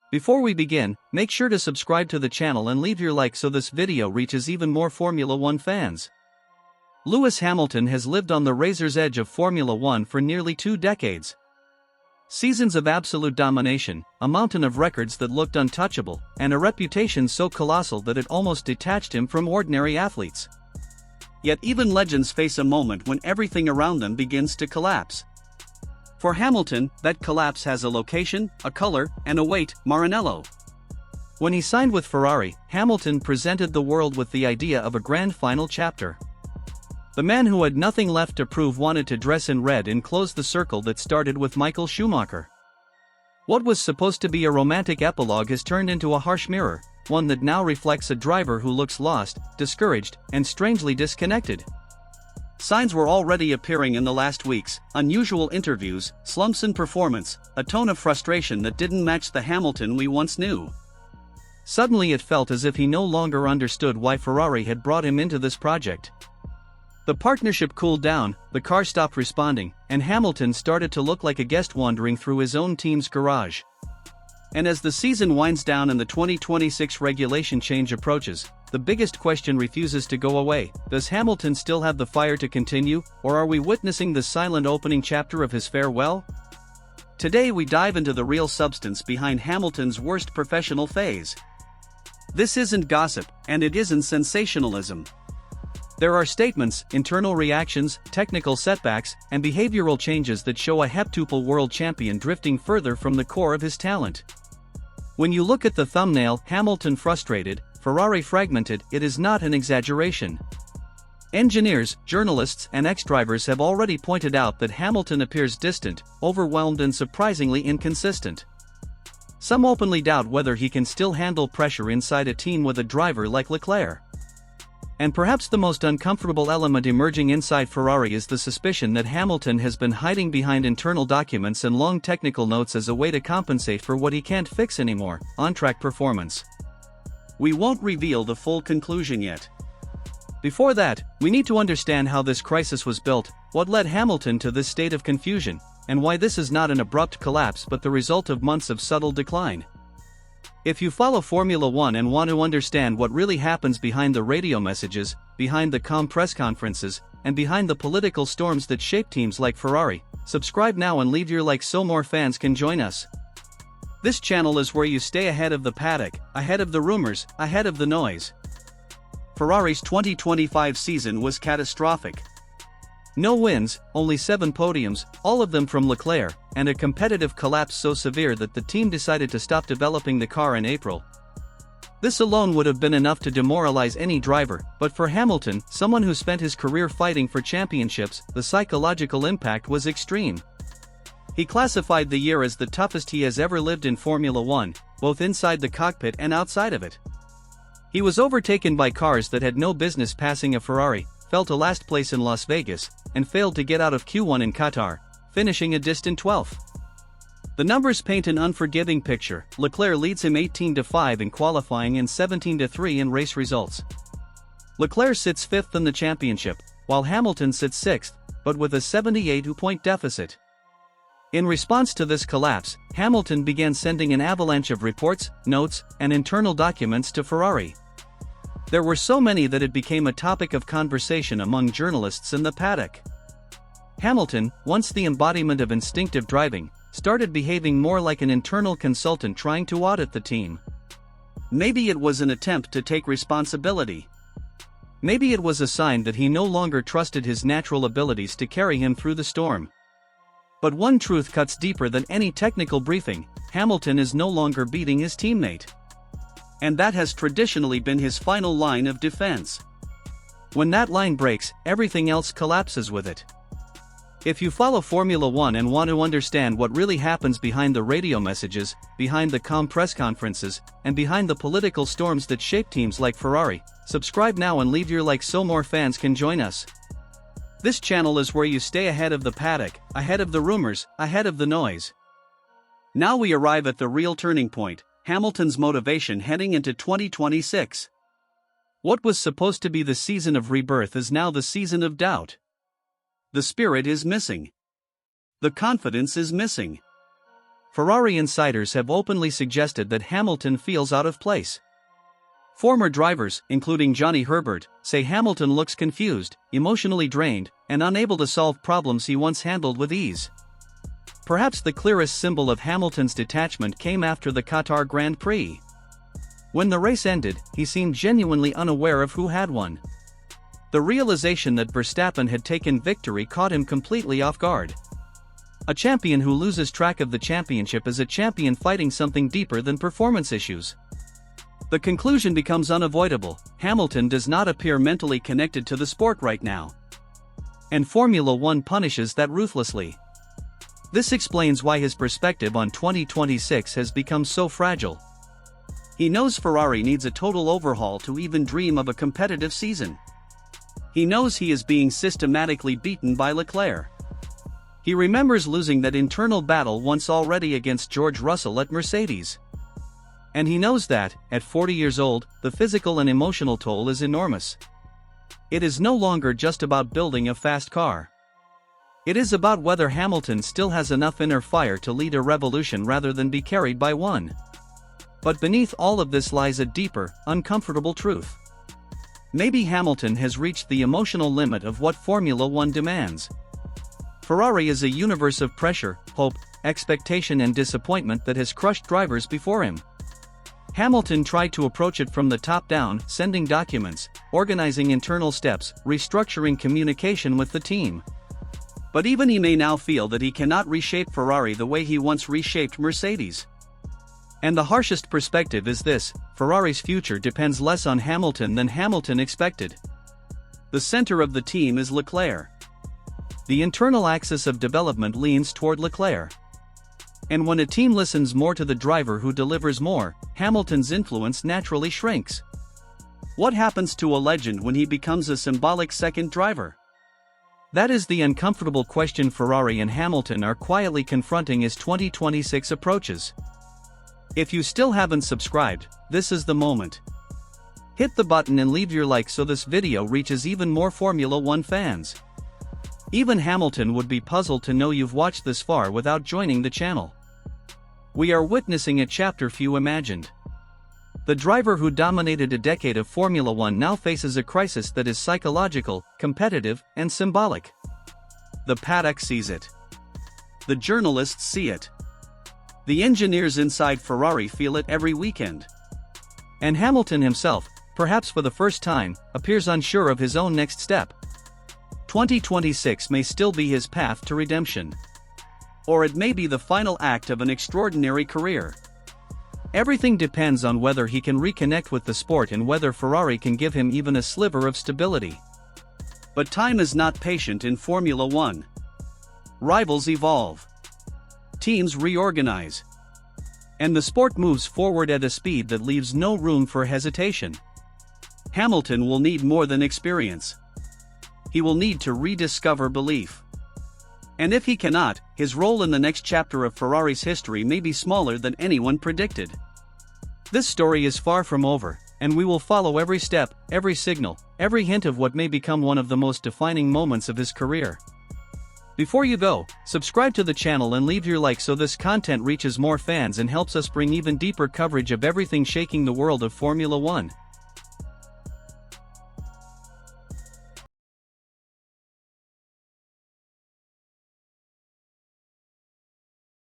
Before we begin, make sure to subscribe to the channel and leave your like so this video reaches even more Formula One fans. Lewis Hamilton has lived on the razor's edge of Formula One for nearly 2 decades. Seasons of absolute domination, a mountain of records that looked untouchable, and a reputation so colossal that it almost detached him from ordinary athletes. Yet even legends face a moment when everything around them begins to collapse. For Hamilton, that collapse has a location, a color, and a weight: Maranello. When he signed with Ferrari, Hamilton presented the world with the idea of a grand final chapter. The man who had nothing left to prove wanted to dress in red and close the circle that started with Michael Schumacher. What was supposed to be a romantic epilogue has turned into a harsh mirror, one that now reflects a driver who looks lost, discouraged, and strangely disconnected. Signs were already appearing in the last weeks: unusual interviews, slumps in performance, a tone of frustration that didn't match the Hamilton we once knew. Suddenly it felt as if he no longer understood why Ferrari had brought him into this project. The partnership cooled down, the car stopped responding, and Hamilton started to look like a guest wandering through his own team's garage. And as the season winds down and the 2026 regulation change approaches, the biggest question refuses to go away: does Hamilton still have the fire to continue, or are we witnessing the silent opening chapter of his farewell? Today we dive into the real substance behind Hamilton's worst professional phase. This isn't gossip, and it isn't sensationalism. There are statements, internal reactions, technical setbacks, and behavioral changes that show a heptuple world champion drifting further from the core of his talent. When you look at the thumbnail, Hamilton frustrated, Ferrari fragmented, it is not an exaggeration. Engineers, journalists, and ex-drivers have already pointed out that Hamilton appears distant, overwhelmed, and surprisingly inconsistent. Some openly doubt whether he can still handle pressure inside a team with a driver like Leclerc. And perhaps the most uncomfortable element emerging inside Ferrari is the suspicion that Hamilton has been hiding behind internal documents and long technical notes as a way to compensate for what he can't fix anymore: on-track performance. We won't reveal the full conclusion yet. Before that, we need to understand how this crisis was built, what led Hamilton to this state of confusion, and why this is not an abrupt collapse but the result of months of subtle decline. If you follow Formula One and want to understand what really happens behind the radio messages, behind the calm press conferences, and behind the political storms that shape teams like Ferrari, subscribe now and leave your like so more fans can join us. This channel is where you stay ahead of the paddock, ahead of the rumors, ahead of the noise. Ferrari's 2025 season was catastrophic. No wins, only 7 podiums, all of them from Leclerc, and a competitive collapse so severe that the team decided to stop developing the car in April. This alone would have been enough to demoralize any driver, but for Hamilton, someone who spent his career fighting for championships, the psychological impact was extreme. He classified the year as the toughest he has ever lived in Formula One, both inside the cockpit and outside of it. He was overtaken by cars that had no business passing a Ferrari, fell to last place in Las Vegas, and failed to get out of Q1 in Qatar, finishing a distant 12th. The numbers paint an unforgiving picture. Leclerc leads him 18-5 in qualifying and 17-3 in race results. Leclerc sits 5th in the championship, while Hamilton sits 6th, but with a 78-point deficit. In response to this collapse, Hamilton began sending an avalanche of reports, notes, and internal documents to Ferrari. There were so many that it became a topic of conversation among journalists in the paddock. Hamilton, once the embodiment of instinctive driving, started behaving more like an internal consultant trying to audit the team. Maybe it was an attempt to take responsibility. Maybe it was a sign that he no longer trusted his natural abilities to carry him through the storm. But one truth cuts deeper than any technical briefing: Hamilton is no longer beating his teammate. And that has traditionally been his final line of defense. When that line breaks, everything else collapses with it. If you follow Formula One and want to understand what really happens behind the radio messages, behind the calm press conferences, and behind the political storms that shape teams like Ferrari, subscribe now and leave your like so more fans can join us. This channel is where you stay ahead of the paddock, ahead of the rumors, ahead of the noise. Now we arrive at the real turning point: Hamilton's motivation heading into 2026. What was supposed to be the season of rebirth is now the season of doubt. The spirit is missing. The confidence is missing. Ferrari insiders have openly suggested that Hamilton feels out of place. Former drivers, including Johnny Herbert, say Hamilton looks confused, emotionally drained, and unable to solve problems he once handled with ease. Perhaps the clearest symbol of Hamilton's detachment came after the Qatar Grand Prix. When the race ended, he seemed genuinely unaware of who had won. The realization that Verstappen had taken victory caught him completely off guard. A champion who loses track of the championship is a champion fighting something deeper than performance issues. The conclusion becomes unavoidable: Hamilton does not appear mentally connected to the sport right now. And Formula One punishes that ruthlessly. This explains why his perspective on 2026 has become so fragile. He knows Ferrari needs a total overhaul to even dream of a competitive season. He knows he is being systematically beaten by Leclerc. He remembers losing that internal battle once already against George Russell at Mercedes. And he knows that, at 40 years old, the physical and emotional toll is enormous. It is no longer just about building a fast car. It is about whether Hamilton still has enough inner fire to lead a revolution rather than be carried by one. But beneath all of this lies a deeper, uncomfortable truth. Maybe Hamilton has reached the emotional limit of what Formula One demands. Ferrari is a universe of pressure, hope, expectation and disappointment that has crushed drivers before him. Hamilton tried to approach it from the top down, sending documents, organizing internal steps, restructuring communication with the team. But even he may now feel that he cannot reshape Ferrari the way he once reshaped Mercedes. And the harshest perspective is this: Ferrari's future depends less on Hamilton than Hamilton expected. The center of the team is Leclerc. The internal axis of development leans toward Leclerc. And when a team listens more to the driver who delivers more, Hamilton's influence naturally shrinks. What happens to a legend when he becomes a symbolic second driver? That is the uncomfortable question Ferrari and Hamilton are quietly confronting as 2026 approaches. If you still haven't subscribed, this is the moment. Hit the button and leave your like so this video reaches even more Formula One fans. Even Hamilton would be puzzled to know you've watched this far without joining the channel. We are witnessing a chapter few imagined. The driver who dominated a decade of Formula One now faces a crisis that is psychological, competitive, and symbolic. The paddock sees it. The journalists see it. The engineers inside Ferrari feel it every weekend. And Hamilton himself, perhaps for the first time, appears unsure of his own next step. 2026 may still be his path to redemption. Or it may be the final act of an extraordinary career. Everything depends on whether he can reconnect with the sport and whether Ferrari can give him even a sliver of stability. But time is not patient in Formula One. Rivals evolve. Teams reorganize. And the sport moves forward at a speed that leaves no room for hesitation. Hamilton will need more than experience. He will need to rediscover belief. And if he cannot, his role in the next chapter of Ferrari's history may be smaller than anyone predicted. This story is far from over, and we will follow every step, every signal, every hint of what may become one of the most defining moments of his career. Before you go, subscribe to the channel and leave your like so this content reaches more fans and helps us bring even deeper coverage of everything shaking the world of Formula One.